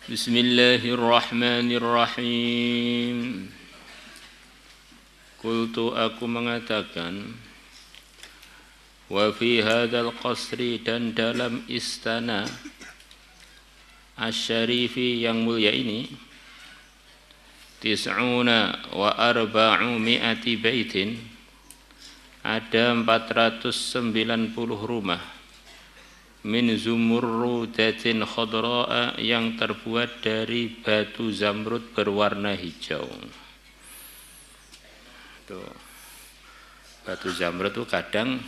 Bismillahirrahmanirrahim. Qultu, aku mengatakan, wa fi hadzal qasri, dan dalam istana asy-syarifi yang mulia ini, tis'una wa arba'u mi'ati baitin, ada 490 rumah, min zumurrudatin khadra'a, yang terbuat dari batu zamrud berwarna hijau. Tuh. Batu zamrud itu kadang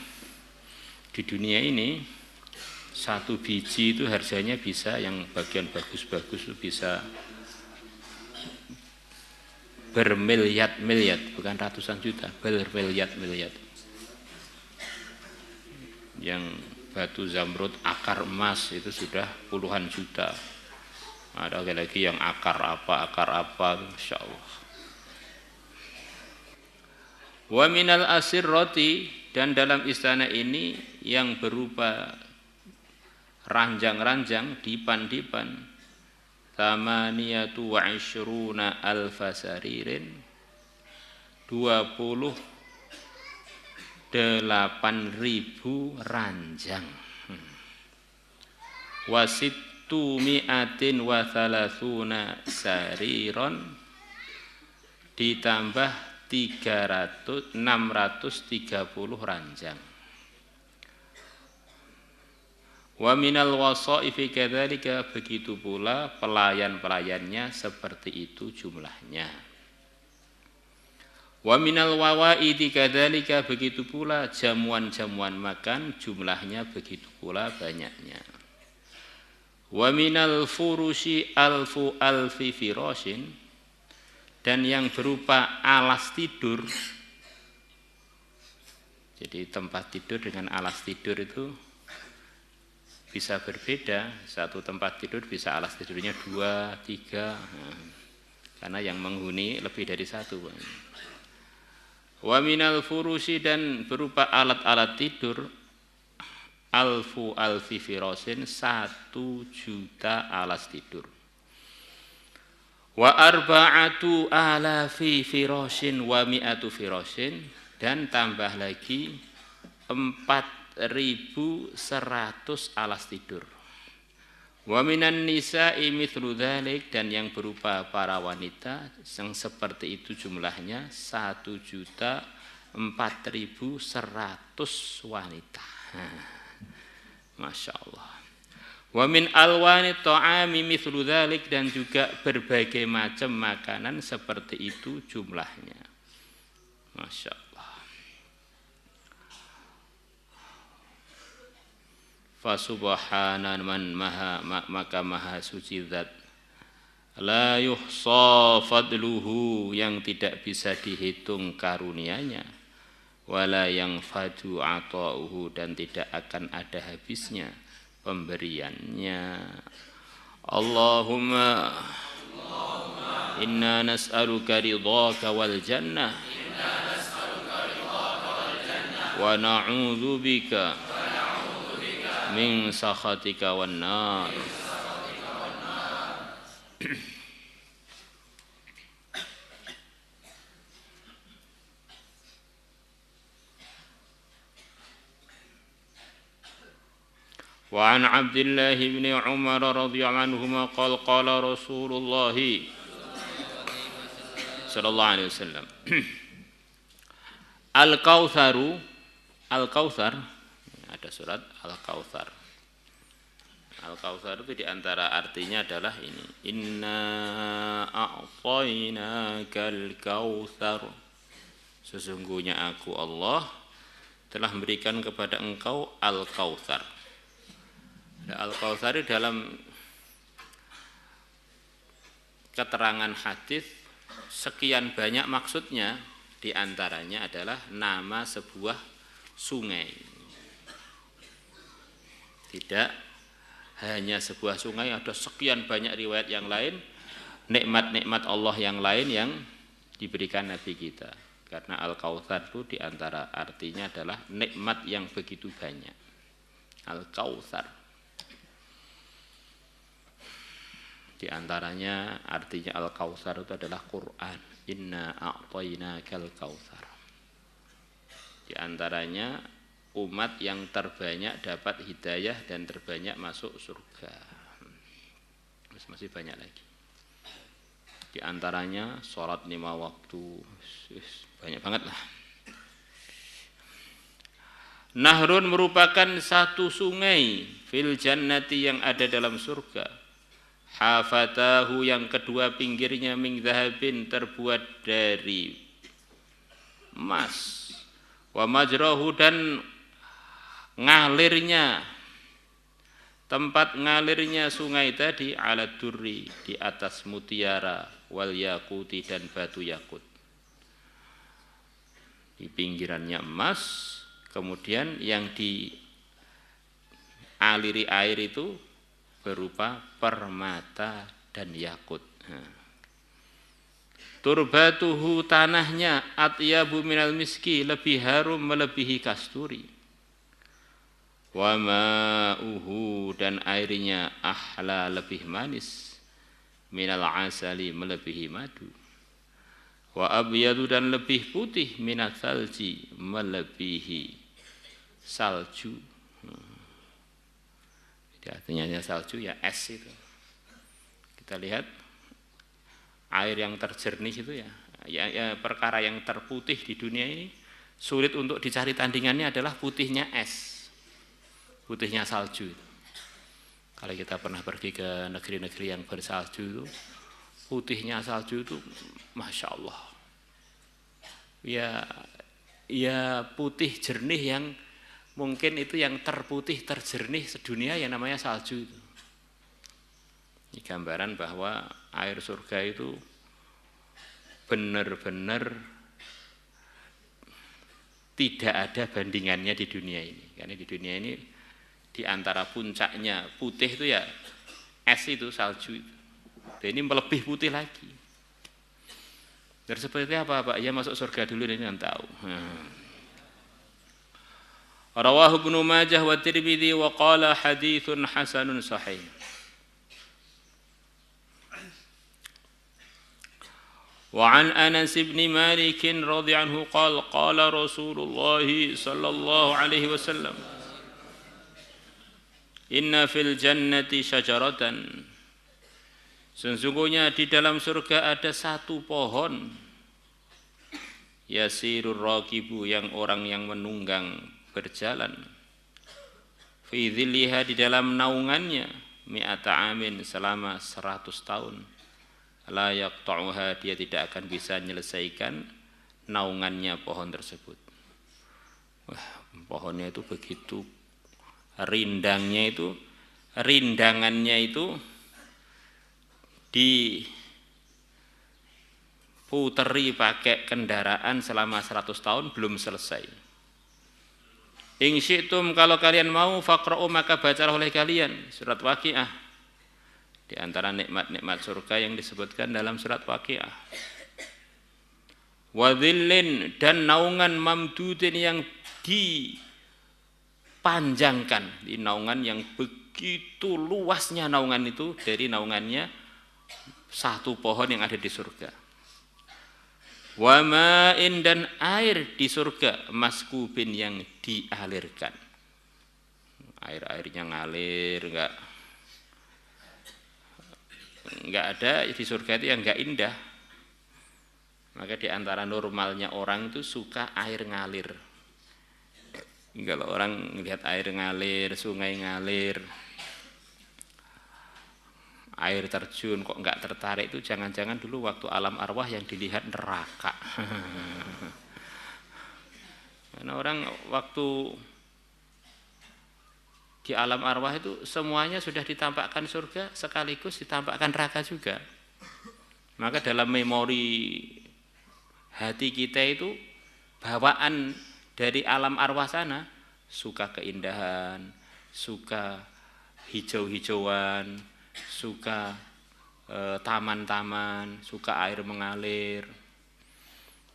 di dunia ini satu biji itu harganya bisa, yang bagian bagus-bagus itu bisa bermiliat-miliat, bukan ratusan juta, bermiliat-miliat. Yang batu zamrud akar emas itu sudah puluhan juta. Ada lagi yang akar apa, Masya Allah. Wa minal asirrati, dan dalam istana ini yang berupa ranjang-ranjang, dipan-dipan, thamaniyatu wa ishruna alfa saririn, 28.000 ranjang. Wasittu mi'atin wa thalathuna sariron, ditambah 630 ranjang. Wa minal wasaifi kadzalika, begitu pula pelayan-pelayannya seperti itu jumlahnya. Wa minal wawaidi kadzalika, begitu pula jamuan-jamuan makan jumlahnya begitu pula banyaknya. Wa minal furushi alfu alfi firashin, dan yang berupa alas tidur. Jadi tempat tidur dengan alas tidur itu bisa berbeda. Satu tempat tidur bisa alas tidurnya 2, 3, karena yang menghuni lebih dari satu. Wa minal furushi, dan berupa alat-alat tidur, alfu alfi firasin, 1 juta alas tidur. Wa arba'atu alafi firashin wa mi'atu firashin, dan tambah lagi 4.100 alas tidur. Wa minan nisa'i mithlu dzalik, dan yang berupa para wanita yang seperti itu jumlahnya 1.4.100 wanita. Masya Allah. Wa min alwani ta'ami mithlu dzalik, dan juga berbagai macam makanan seperti itu jumlahnya. Masya Allah. Fasubhana man maka maha suci zat, la yuhsa fadluhu, yang tidak bisa dihitung karunianya, wala yang fadu ata'uhu, dan tidak akan ada habisnya pemberiannya. Allahumma inna nas'aluka ridhaka wal jannah, wa na'udzu bika min sakhatika wan nar. Wa an Abdullah bin Umar radhiyallahu anhuma qala qala Rasulullah sallallahu alaihi wasallam, Al-Kautsar, ada surat Al-Kautsar. Al-Kautsar itu diantara artinya adalah ini, inna a'tainakal kautsar, sesungguhnya aku Allah telah memberikan kepada engkau Al-Kautsar. Al-Kautsar dalam keterangan hadis sekian banyak maksudnya, diantaranya adalah nama sebuah sungai. Tidak hanya sebuah sungai, ada sekian banyak riwayat yang lain, nikmat-nikmat Allah yang lain yang diberikan Nabi kita. Karena Al-Kautsar itu diantara artinya adalah nikmat yang begitu banyak. Al-Kautsar. Di antaranya artinya Al-Kautsar itu adalah Quran. Inna a'tainakal kautsar. Di antaranya umat yang terbanyak dapat hidayah dan terbanyak masuk surga. Masih banyak lagi. Di antaranya sholat 5 waktu. Banyak banget lah. Nahrun merupakan satu sungai fil jannati yang ada dalam surga. Hafatahu yang kedua pinggirnya min dhahabin terbuat dari emas. Wa majrahu dan ngalirnya, tempat ngalirnya sungai tadi ala durri, di atas mutiara, wal yakuti dan batu yakut. Di pinggirannya emas, kemudian yang dialiri air itu berupa permata dan yakut. Turbatuhu tanahnya atyabu minal miski, lebih harum melebihi kasturi. Wa ma'uhu dan airnya ahla lebih manis, minal asali melebihi madu. Wa abyadu dan lebih putih, minal salji melebihi salju. Artinya salju ya es itu. Kita lihat air yang terjernih itu ya perkara yang terputih di dunia ini sulit untuk dicari tandingannya adalah putihnya es, putihnya salju. Kalau kita pernah pergi ke negeri-negeri yang bersalju itu, putihnya salju itu masya Allah. Ya putih jernih yang mungkin itu yang terputih terjernih sedunia yang namanya salju itu. Ini gambaran bahwa air surga itu benar-benar tidak ada bandingannya di dunia ini. Karena di dunia ini di antara puncaknya putih itu ya es itu, salju itu. Dan ini lebih putih lagi. Dan seperti apa Pak? Ya masuk surga dulu ini kan tahu. Rawahu Ibnu Majah wa Tirmidzi wa qala haditsun hasanun sahih. Wa an Anas bin Malik radhiyallahu anhu qala qala Rasulullah sallallahu alaihi wasallam inna fil jannati syajaratan, sesungguhnya di dalam surga ada satu pohon, yasirur raqibu yang orang yang menunggang berjalan, fi dhilliha di dalam naungannya, mi'ata amin selama 100 tahun, la yaqta'uha dia tidak akan bisa menyelesaikan naungannya pohon tersebut. Wah, pohonnya itu begitu rindangnya itu, rindangannya itu diputeri pakai kendaraan selama 100 tahun belum selesai. In syi'tum kalau kalian mau, faqra'u maka bacalah oleh kalian surat Waqiah. Di antara nikmat-nikmat surga yang disebutkan dalam surat Waqiah. Wa dhillin dan naungan mamdudin yang dipanjangkan, di naungan yang begitu luasnya naungan itu dari naungannya satu pohon yang ada di surga. Wa ma'in dan air di surga maskubin yang dialirkan. Air-airnya ngalir, enggak ada di surga itu yang enggak indah. Maka di antara normalnya orang itu suka air ngalir. Kalau orang melihat air ngalir, sungai ngalir, air terjun kok enggak tertarik, itu jangan-jangan dulu waktu alam arwah yang dilihat neraka. Karena orang waktu di alam arwah itu semuanya sudah ditampakkan surga sekaligus ditampakkan neraka juga. Maka dalam memori hati kita itu bawaan dari alam arwah sana, suka keindahan, suka hijau-hijauan, suka taman-taman, suka air mengalir.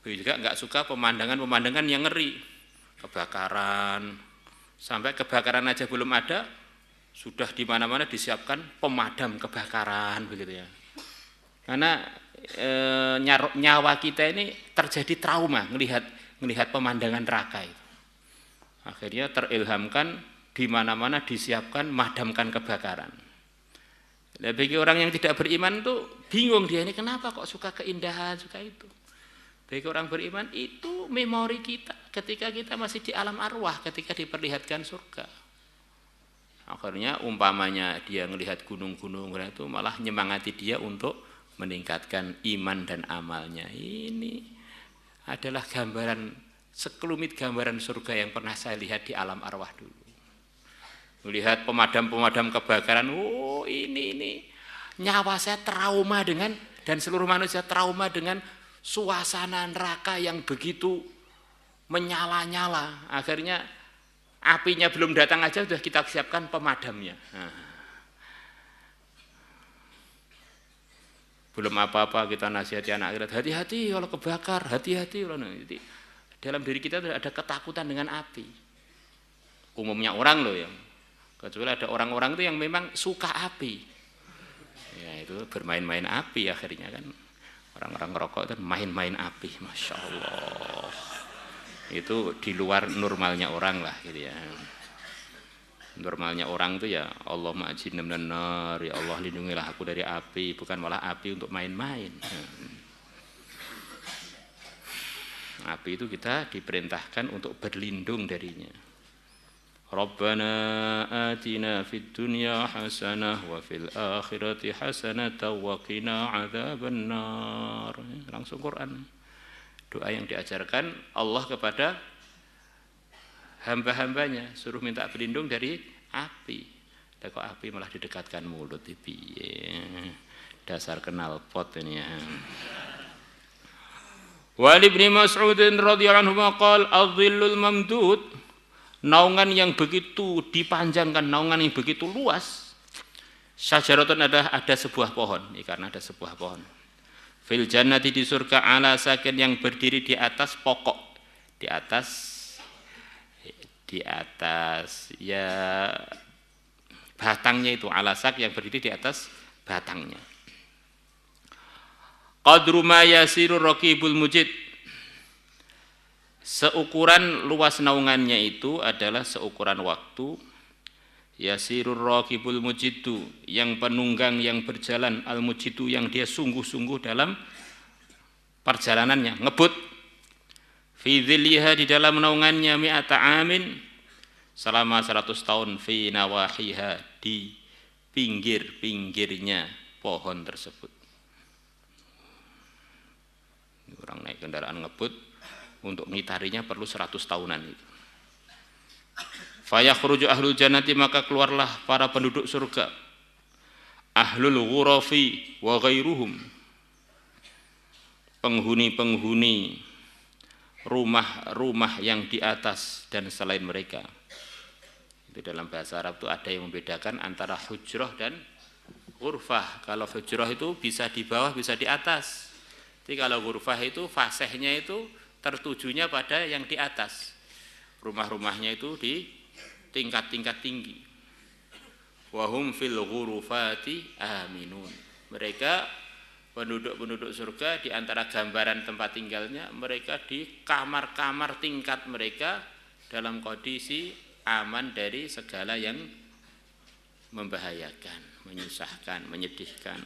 Juga nggak suka pemandangan-pemandangan yang ngeri, kebakaran, sampai kebakaran aja belum ada, sudah di mana-mana disiapkan pemadam kebakaran begitu ya. Karena nyawa kita ini terjadi trauma melihat pemandangan neraka itu. Akhirnya terilhamkan di mana-mana disiapkan madamkan kebakaran. Nah, bagi orang yang tidak beriman tuh bingung dia ini kenapa kok suka keindahan, suka itu. Bagi orang beriman itu memori kita ketika kita masih di alam arwah, ketika diperlihatkan surga. Akhirnya umpamanya dia melihat gunung-gunung itu malah nyemangati dia untuk meningkatkan iman dan amalnya. Ini adalah gambaran, sekelumit gambaran surga yang pernah saya lihat di alam arwah dulu. Melihat pemadam-pemadam kebakaran, oh ini nyawa saya trauma dengan, dan seluruh manusia trauma dengan suasana neraka yang begitu menyala-nyala. Akhirnya apinya belum datang aja sudah kita siapkan pemadamnya. Belum apa-apa kita nasihati anak akhirat, hati-hati kalau kebakar, hati-hati. Dalam diri kita ada ketakutan dengan api. Umumnya orang loh ya. Kecuali ada orang-orang itu yang memang suka api. Ya itu bermain-main api akhirnya kan. Orang-orang ngerokok itu main-main api, Masya Allah. Itu di luar normalnya orang lah gitu ya. Normalnya orang itu ya Allah ma'ajinna minan nar, ya Allah lindungilah aku dari api, bukan malah api untuk main-main. Api itu kita diperintahkan untuk berlindung darinya. Rabbana atina fid dunya hasanah wa fil akhirati hasanah wa qina adzabannar. Langsung Quran. Doa yang diajarkan Allah kepada hamba-hambanya, suruh minta berlindung dari api. Dan kok api malah didekatkan mulut piye. Dasar kenal pot ini ya. Wa Ibnu Mas'ud radhiyallahu anhu qala adh-dhillul mamdud, naungan yang begitu dipanjangkan, naungan yang begitu luas. Syajaratun ada sebuah pohon, ini karena ada sebuah pohon. Fil jannati di surga ala sakin yang berdiri di atas pokok, di atas ya batangnya itu, alasak yang berdiri di atas batangnya. Qadru ma yasiru raqibul mujid, seukuran luas naungannya itu adalah seukuran waktu yasirur raqibul mujidu, yang penunggang yang berjalan, al mujidu yang dia sungguh-sungguh dalam perjalanannya, ngebut. Fi dhilliha di dalam naungannya mi'ata amin, selama 100 tahun, fi nawahiha di pinggir-pinggirnya pohon tersebut. Orang naik kendaraan ngebut untuk ngitarinya perlu 100 tahunan itu. Fayakhruju ahlul jannati, maka keluarlah para penduduk surga, ahlul ghurafi wa ghairuhum, penghuni-penghuni rumah-rumah yang di atas dan selain mereka. Itu dalam bahasa Arab itu ada yang membedakan antara hujrah dan ghurfah. Kalau hujrah itu bisa di bawah, bisa di atas. Jadi kalau ghurfah itu fasihnya itu tertujunya pada yang di atas. Rumah-rumahnya itu di tingkat-tingkat tinggi. Wahum fil ghurufati aminun. Mereka penduduk-penduduk surga, di antara gambaran tempat tinggalnya, mereka di kamar-kamar tingkat mereka dalam kondisi aman dari segala yang membahayakan, menyusahkan, menyedihkan.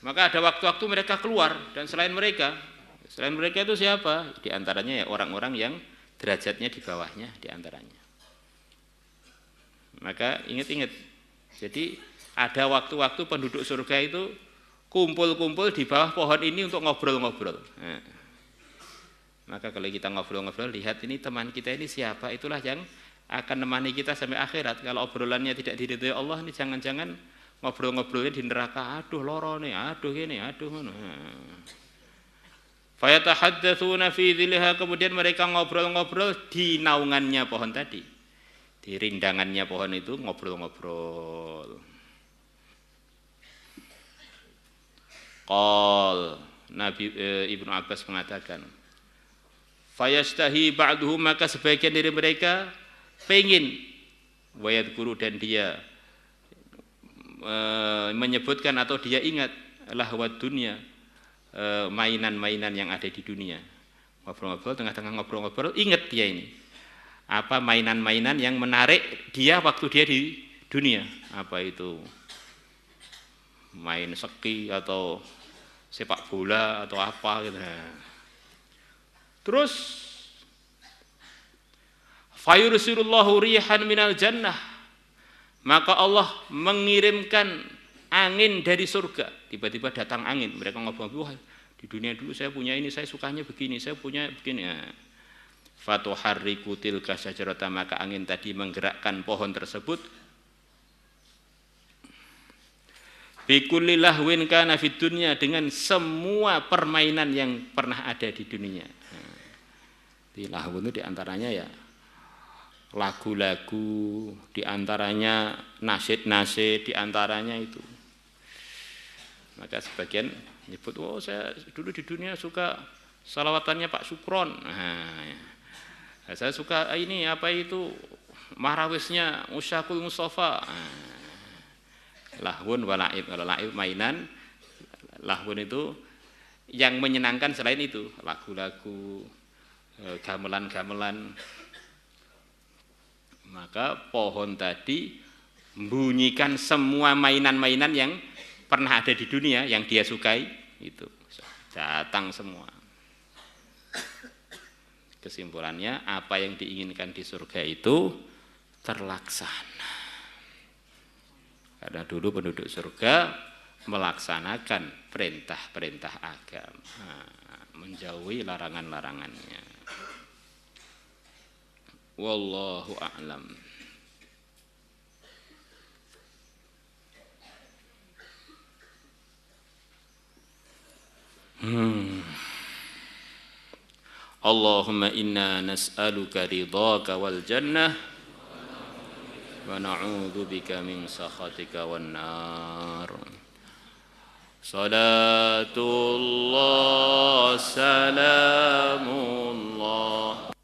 Maka ada waktu-waktu mereka keluar, dan selain mereka itu siapa? Di antaranya ya orang-orang yang derajatnya di bawahnya di antaranya. Maka ingat-ingat, jadi ada waktu-waktu penduduk surga itu kumpul-kumpul di bawah pohon ini untuk ngobrol-ngobrol. Nah, maka kalau kita ngobrol-ngobrol, lihat ini teman kita ini siapa, itulah yang akan menemani kita sampai akhirat. Kalau obrolannya tidak diridhoi Allah, ini jangan-jangan ngobrol-ngobrolnya di neraka. Aduh loro nih, aduh gini, aduh ngono. Fayatahaddatsuna fi dhilliha, kemudian mereka ngobrol-ngobrol di naungannya pohon tadi. Di rindangannya pohon itu ngobrol-ngobrol. Qal Nabi Ibnu Abbas mengatakan, fayastahi ba'duhum, maka sebagian dari mereka pengen wayat guru dan dia menyebutkan atau dia ingat lahwat dunia, mainan-mainan yang ada di dunia. Ngobrol-ngobrol, tengah-tengah ngobrol-ngobrol, ingat dia ini apa mainan-mainan yang menarik dia waktu dia di dunia. Apa itu? Main seki atau sepak bola atau apa gitu. Terus fayursilullahu rihan minal jannah, maka Allah mengirimkan angin dari surga. Tiba-tiba datang angin, mereka ngobrol-ngobrol, di dunia dulu saya punya ini, saya sukanya begini, saya punya begini. Fatuharriku tilka syajarata, maka angin tadi menggerakkan pohon tersebut. Bikulli lahwin kana fid dunya, dengan semua permainan yang pernah ada di dunia. Di lahwun itu diantaranya ya lagu-lagu, diantaranya nasyid-nasyid, diantaranya itu. Maka sebagian nyebut, oh saya dulu di dunia suka salawatannya Pak Sukron. Saya suka ini apa itu marawisnya Usyakul Mustafa. Lahwun walaib, kalau laib mainan, lahwun itu yang menyenangkan selain itu lagu-lagu, gamelan-gamelan. Maka pohon tadi membunyikan semua mainan-mainan yang pernah ada di dunia yang dia sukai, itu datang semua. Kesimpulannya, apa yang diinginkan di surga itu terlaksana. Karena dulu penduduk surga melaksanakan perintah-perintah agama, menjauhi larangan-larangannya. Wallahu a'lam. Allahumma inna nas'aluka ridhaka wal jannah wa na'udzu bika min sakhatika wan nar. Salatullah salamullah